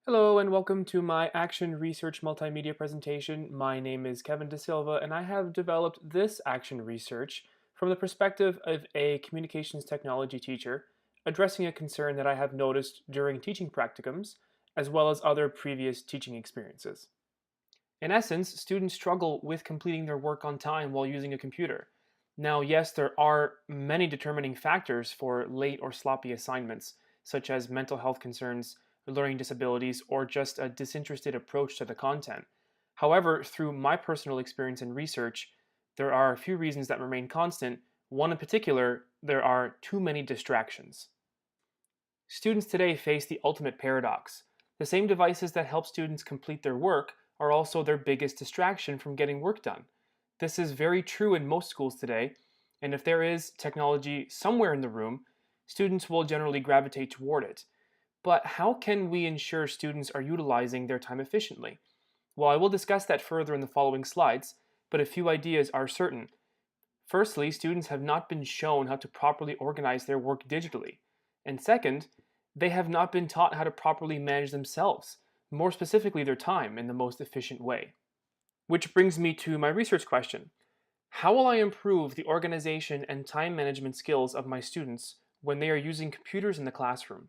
Hello and welcome to my Action Research Multimedia presentation. My name is Kevin De Silva and I have developed this action research from the perspective of a communications technology teacher addressing a concern that I have noticed during teaching practicums as well as other previous teaching experiences. In essence, students struggle with completing their work on time while using a computer. Now, yes, there are many determining factors for late or sloppy assignments, such as mental health concerns, learning disabilities, or just a disinterested approach to the content. However, through my personal experience and research, there are a few reasons that remain constant. One in particular, there are too many distractions. Students today face the ultimate paradox. The same devices that help students complete their work are also their biggest distraction from getting work done. This is very true in most schools today, and if there is technology somewhere in the room, students will generally gravitate toward it. But how can we ensure students are utilizing their time efficiently? Well, I will discuss that further in the following slides, but a few ideas are certain. Firstly, students have not been shown how to properly organize their work digitally. And second, they have not been taught how to properly manage themselves, more specifically their time, in the most efficient way. Which brings me to my research question. How will I improve the organization and time management skills of my students when they are using computers in the classroom?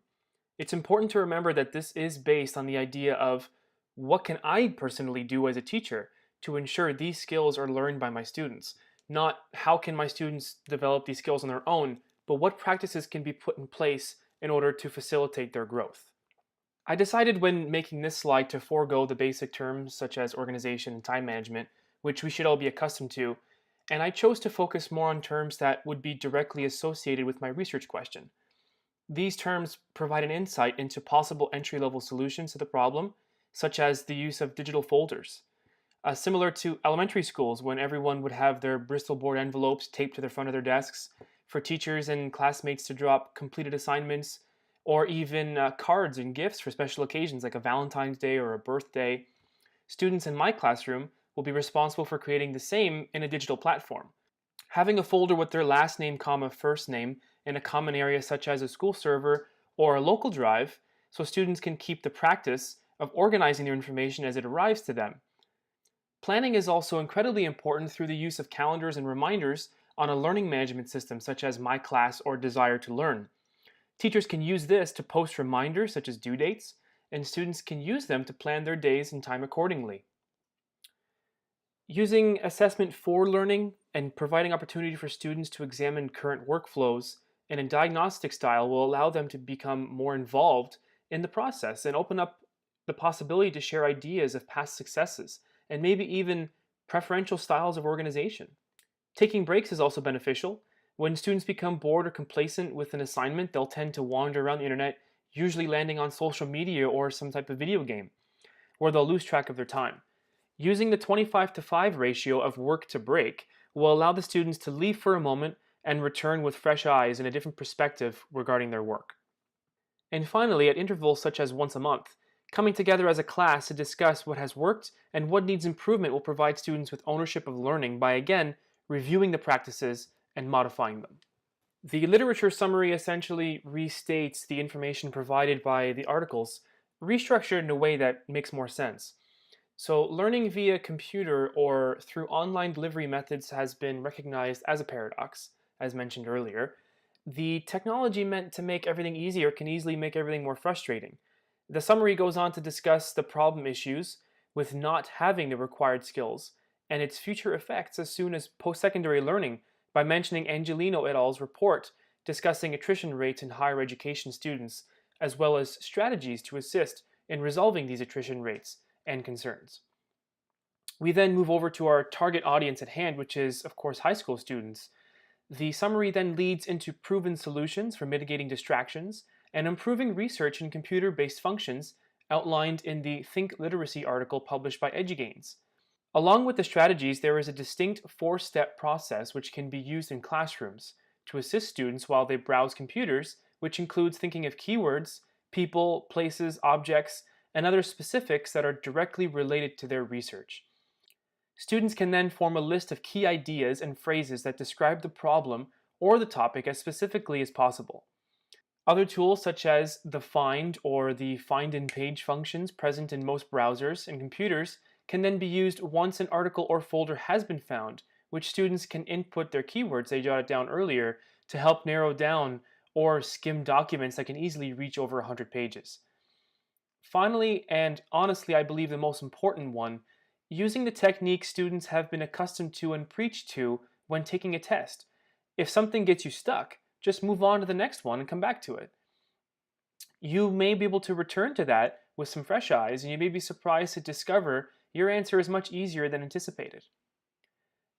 It's important to remember that this is based on the idea of what can I personally do as a teacher to ensure these skills are learned by my students, not how can my students develop these skills on their own, but what practices can be put in place in order to facilitate their growth. I decided when making this slide to forego the basic terms such as organization and time management, which we should all be accustomed to, and I chose to focus more on terms that would be directly associated with my research question. These terms provide an insight into possible entry-level solutions to the problem, such as the use of digital folders. Similar to elementary schools when everyone would have their Bristol board envelopes taped to the front of their desks, for teachers and classmates to drop completed assignments, or even cards and gifts for special occasions like a Valentine's Day or a birthday. Students in my classroom will be responsible for creating the same in a digital platform. Having a folder with their last name, comma, first name in a common area such as a school server or a local drive, so students can keep the practice of organizing their information as it arrives to them. Planning is also incredibly important through the use of calendars and reminders on a learning management system such as My Class or Desire to Learn. Teachers can use this to post reminders such as due dates, and students can use them to plan their days and time accordingly. Using assessment for learning and providing opportunity for students to examine current workflows in a diagnostic style will allow them to become more involved in the process and open up the possibility to share ideas of past successes and maybe even preferential styles of organization. Taking breaks is also beneficial. When students become bored or complacent with an assignment, they'll tend to wander around the internet, usually landing on social media or some type of video game, where they'll lose track of their time. Using the 25-to-5 ratio of work to break will allow the students to leave for a moment and return with fresh eyes and a different perspective regarding their work. And finally, at intervals such as once a month, coming together as a class to discuss what has worked and what needs improvement will provide students with ownership of learning by again reviewing the practices and modifying them. The literature summary essentially restates the information provided by the articles, restructured in a way that makes more sense. So, learning via computer or through online delivery methods has been recognized as a paradox, as mentioned earlier. The technology meant to make everything easier can easily make everything more frustrating. The summary goes on to discuss the problem issues with not having the required skills and its future effects as soon as post secondary learning by mentioning Angelino et al.'s report discussing attrition rates in higher education students, as well as strategies to assist in resolving these attrition rates and concerns. We then move over to our target audience at hand, which is, of course, high school students. The summary then leads into proven solutions for mitigating distractions and improving research in computer-based functions outlined in the Think Literacy article published by EduGains. Along with the strategies, there is a distinct four-step process which can be used in classrooms to assist students while they browse computers, which includes thinking of keywords, people, places, objects, and other specifics that are directly related to their research. Students can then form a list of key ideas and phrases that describe the problem or the topic as specifically as possible. Other tools such as the find or the find in page functions present in most browsers and computers can then be used once an article or folder has been found, which students can input their keywords they jotted down earlier to help narrow down or skim documents that can easily reach over 100 pages. Finally, and honestly, I believe the most important one, using the technique students have been accustomed to and preached to when taking a test. If something gets you stuck, just move on to the next one and come back to it. You may be able to return to that with some fresh eyes, and you may be surprised to discover your answer is much easier than anticipated.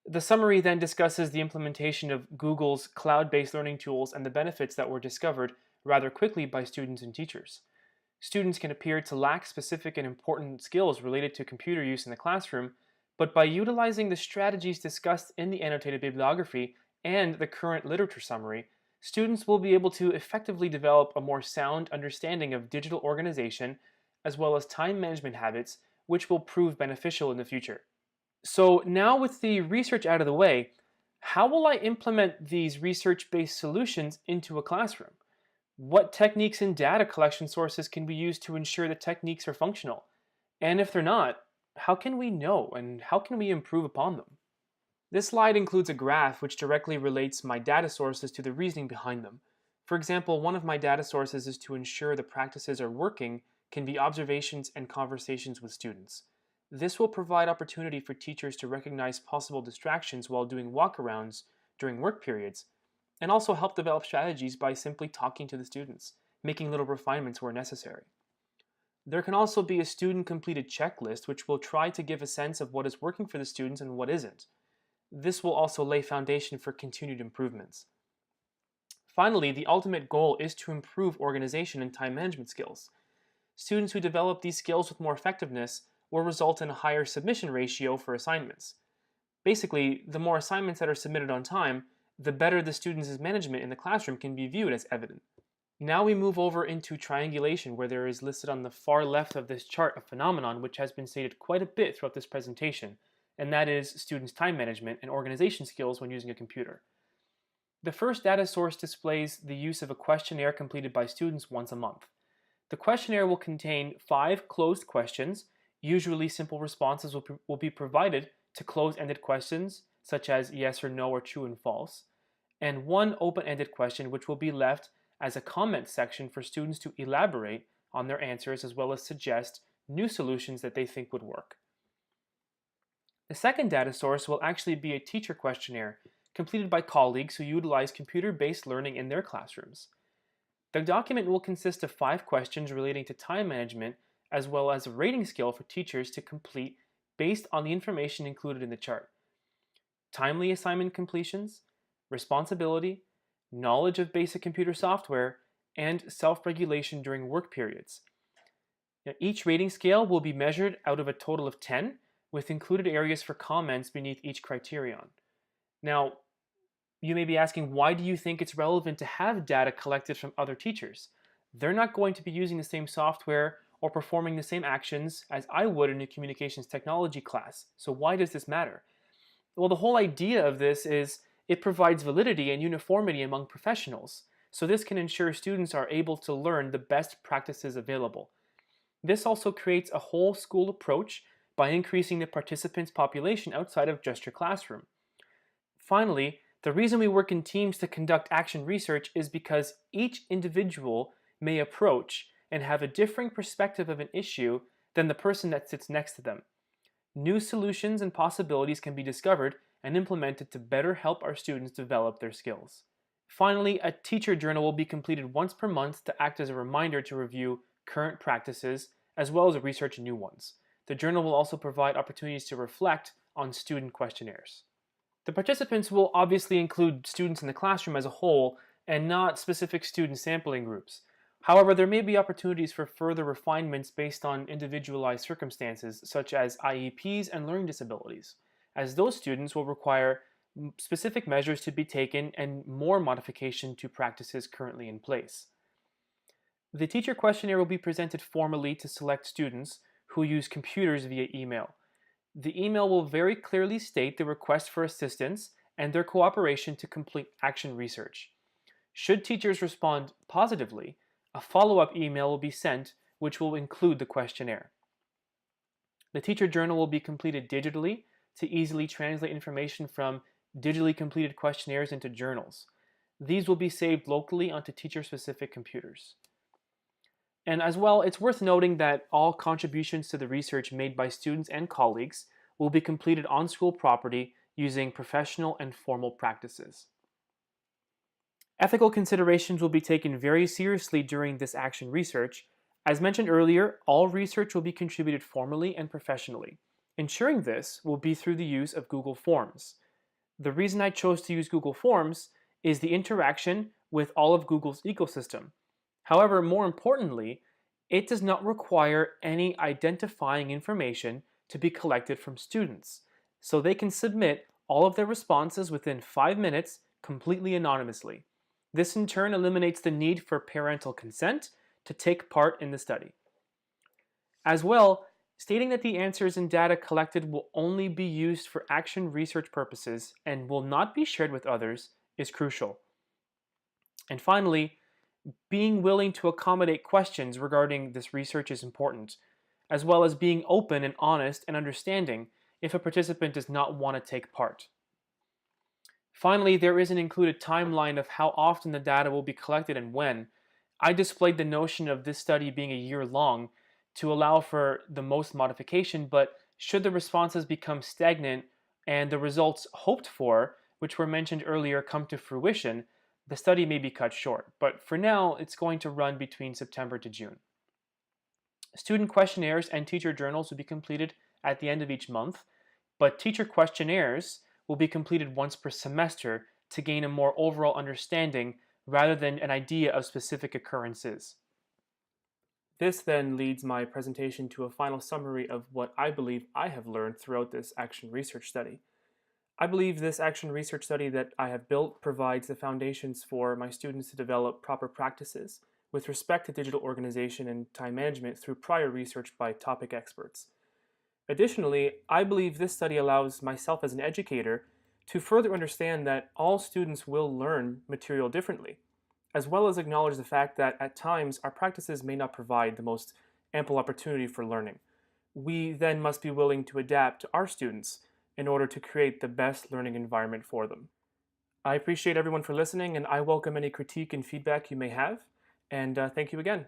The summary then discusses the implementation of Google's cloud-based learning tools and the benefits that were discovered rather quickly by students and teachers. Students can appear to lack specific and important skills related to computer use in the classroom, but by utilizing the strategies discussed in the annotated bibliography and the current literature summary, students will be able to effectively develop a more sound understanding of digital organization as well as time management habits, which will prove beneficial in the future. So now with the research out of the way, how will I implement these research-based solutions into a classroom? What techniques and data collection sources can be used to ensure the techniques are functional? And if they're not, how can we know and how can we improve upon them? This slide includes a graph which directly relates my data sources to the reasoning behind them. For example, one of my data sources is to ensure the practices are working can be observations and conversations with students. This will provide opportunity for teachers to recognize possible distractions while doing walkarounds during work periods, and also help develop strategies by simply talking to the students, making little refinements where necessary. There can also be a student-completed checklist which will try to give a sense of what is working for the students and what isn't. This will also lay foundation for continued improvements. Finally, the ultimate goal is to improve organization and time management skills. Students who develop these skills with more effectiveness will result in a higher submission ratio for assignments. Basically, the more assignments that are submitted on time, the better the students' management in the classroom can be viewed as evident. Now we move over into triangulation, where there is listed on the far left of this chart a phenomenon which has been stated quite a bit throughout this presentation, and that is students' time management and organization skills when using a computer. The first data source displays the use of a questionnaire completed by students once a month. The questionnaire will contain 5 closed questions. Usually simple responses will be provided to closed-ended questions, such as yes or no or true and false, and 1 open-ended question which will be left as a comment section for students to elaborate on their answers as well as suggest new solutions that they think would work. The second data source will actually be a teacher questionnaire completed by colleagues who utilize computer-based learning in their classrooms. The document will consist of 5 questions relating to time management as well as a rating scale for teachers to complete based on the information included in the chart. Timely assignment completions, responsibility, knowledge of basic computer software, and self-regulation during work periods. Now, each rating scale will be measured out of a total of 10, with included areas for comments beneath each criterion. Now, you may be asking, why do you think it's relevant to have data collected from other teachers? They're not going to be using the same software or performing the same actions as I would in a communications technology class. So why does this matter? Well, the whole idea of this is it provides validity and uniformity among professionals. So this can ensure students are able to learn the best practices available. This also creates a whole school approach by increasing the participants' population outside of just your classroom. Finally, the reason we work in teams to conduct action research is because each individual may approach and have a differing perspective of an issue than the person that sits next to them. New solutions and possibilities can be discovered and implemented to better help our students develop their skills. Finally, a teacher journal will be completed once per month to act as a reminder to review current practices as well as research new ones. The journal will also provide opportunities to reflect on student questionnaires. The participants will obviously include students in the classroom as a whole and not specific student sampling groups. However, there may be opportunities for further refinements based on individualized circumstances, such as IEPs and learning disabilities, as those students will require specific measures to be taken and more modification to practices currently in place. The teacher questionnaire will be presented formally to select students who use computers via email. The email will very clearly state the request for assistance and their cooperation to complete action research. Should teachers respond positively, a follow-up email will be sent which will include the questionnaire. The teacher journal will be completed digitally to easily translate information from digitally completed questionnaires into journals. These will be saved locally onto teacher-specific computers. And as well, it's worth noting that all contributions to the research made by students and colleagues will be completed on school property using professional and formal practices. Ethical considerations will be taken very seriously during this action research. As mentioned earlier, all research will be contributed formally and professionally. Ensuring this will be through the use of Google Forms. The reason I chose to use Google Forms is the interaction with all of Google's ecosystem. However, more importantly, it does not require any identifying information to be collected from students, so they can submit all of their responses within 5 minutes completely anonymously. This in turn eliminates the need for parental consent to take part in the study. As well, stating that the answers and data collected will only be used for action research purposes and will not be shared with others is crucial. And finally, being willing to accommodate questions regarding this research is important, as well as being open and honest and understanding if a participant does not want to take part. Finally, there is an included timeline of how often the data will be collected and when. I displayed the notion of this study being a year long to allow for the most modification, but should the responses become stagnant and the results hoped for, which were mentioned earlier, come to fruition, the study may be cut short. But for now, it's going to run between September to June. Student questionnaires and teacher journals will be completed at the end of each month, but teacher questionnaires will be completed once per semester to gain a more overall understanding rather than an idea of specific occurrences. This then leads my presentation to a final summary of what I believe I have learned throughout this action research study. I believe this action research study that I have built provides the foundations for my students to develop proper practices with respect to digital organization and time management through prior research by topic experts. Additionally, I believe this study allows myself as an educator to further understand that all students will learn material differently, as well as acknowledge the fact that at times our practices may not provide the most ample opportunity for learning. We then must be willing to adapt to our students in order to create the best learning environment for them. I appreciate everyone for listening, and I welcome any critique and feedback you may have, and thank you again.